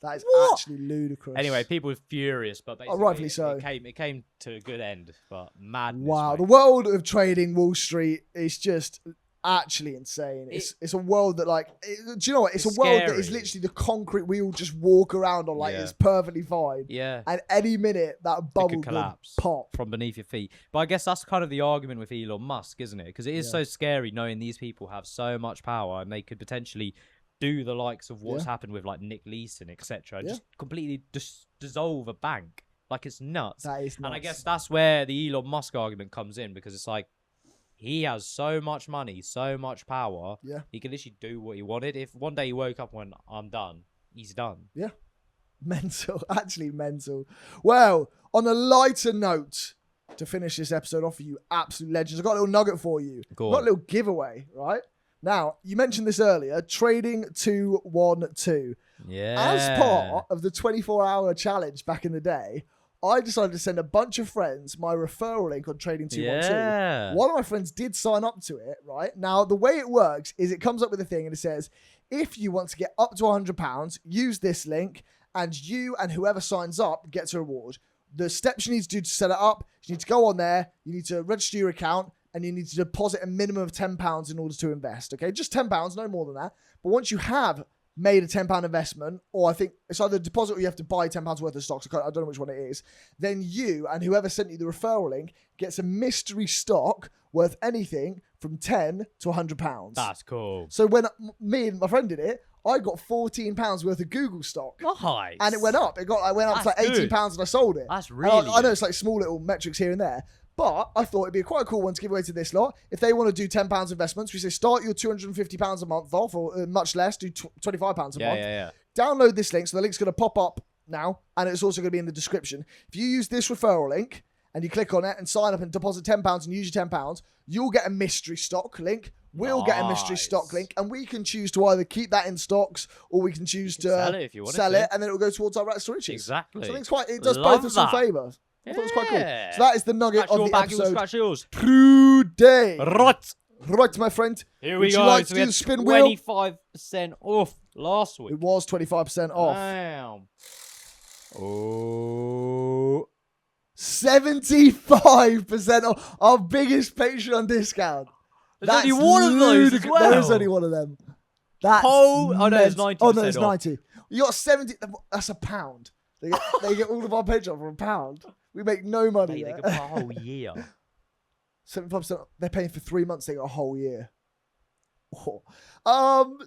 That is actually ludicrous. Anyway, people were furious, but basically, rightfully so. It came to a good end, but madness. Wow, mate. the world of trading Wall Street is just actually insane. It's a world that do you know what? It's a world that is scary. literally the concrete we all just walk around on it's perfectly fine. Yeah. And any minute that bubble could could collapse pop from beneath your feet. But I guess that's kind of the argument with Elon Musk, isn't it? Because it is so scary knowing these people have so much power and they could potentially do the likes of what's happened with like Nick Leeson, etc. Just completely dissolve a bank. Like, it's nuts. That is nuts. And I guess that's where the Elon Musk argument comes in, because it's like, he has so much money, so much power. Yeah. He could literally do what he wanted. If one day he woke up and went, I'm done, he's done. Yeah. Mental. Actually mental. Well, on a lighter note, to finish this episode off for you absolute legends, I've got a little nugget for you. Go I've got on. a little giveaway, right? Now, you mentioned this earlier, trading 212. Yeah. As part of the 24-hour challenge back in the day, I decided to send a bunch of friends my referral link on Trading 212. Yeah. One of my friends did sign up to it, right? Now, the way it works is it comes up with a thing and it says, if you want to get up to £100, use this link, and you and whoever signs up gets a reward. The steps you need to do to set it up, you need to go on there, you need to register your account, and you need to deposit a minimum of £10 in order to invest, okay? Just £10, no more than that. But once you have made a £10 investment, or I think it's either deposit or you have to buy £10 worth of stocks, I don't know which one it is, then you and whoever sent you the referral link gets a mystery stock worth anything from £10 to £100. That's cool. So when me and my friend did it, I got £14 worth of Google stock. Nice. And it went up. I went up to like That's £18 and I sold it. That's And really I know good. it's like small little metrics here and there, but I thought it'd be quite a cool one to give away to this lot. If they want to do £10 investments, we say start your £250 a month off, or much less, do £25 a month. Yeah. Download this link. So the link's going to pop up now, and it's also going to be in the description. If you use this referral link and you click on it and sign up and deposit £10 and use your £10, you'll get a mystery stock link. We'll get a mystery stock link, and we can choose to either keep that in stocks or we can choose to sell it if you want sell to. it, and then it will go towards our rats to riches. Exactly. So I think it does Love both of us some that. favours. I thought it was quite cool. Yeah. So that is the nugget Scratch of your the back, you'll episode scratch yours. today. Right. Right, my friend. Here we Would go. you like So to we do had the spin wheel? 25% off last week. It was 25% off. Damn. Oh. 75% off. Our biggest Patreon discount. There's only one of those as ludicrous. well. There is only one of them. That's Oh, no, it's 90% Oh, no, it's off. 90. You got 70. That's a pound. They get all of our Patreon for a pound. We make no money. Mate, they there. could buy a whole year. 75%. They're paying for 3 months. They got a whole year.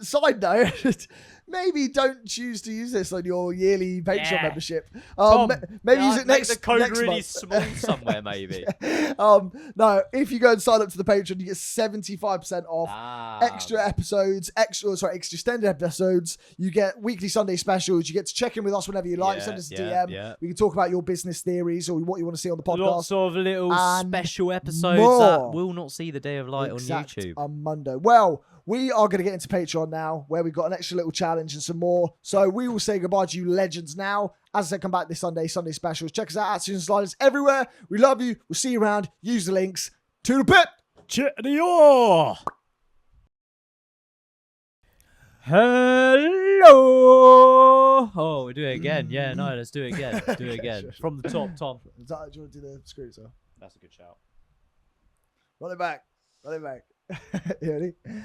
Side note, maybe don't choose to use this on your yearly Patreon Yeah. membership. Tom, Maybe use it make next the code next really month. small somewhere, maybe. No, if you go and sign up to the Patreon, you get 75% off. Extra episodes, extra extended episodes. You get weekly Sunday specials. You get to check in with us whenever you like. Send us a DM. Yeah. We can talk about your business theories or what you want to see on the podcast. Lots of little and special episodes more. that will not see the day of light on YouTube. On Monday. Well, we are going to get into Patreon now, where we've got an extra little challenge and some more. So we will say goodbye to you legends now. As I said, come back this Sunday specials. Check us out at Susan Sliders everywhere. We love you. We'll see you around. Use the links. To the pit. Cheerio! Hello! Oh, we do it again. Yeah, no, let's do it again. Do it again. Sure. From the top, Tom. Do you want to do the screw, sir? That's a good shout. Run it back. You ready?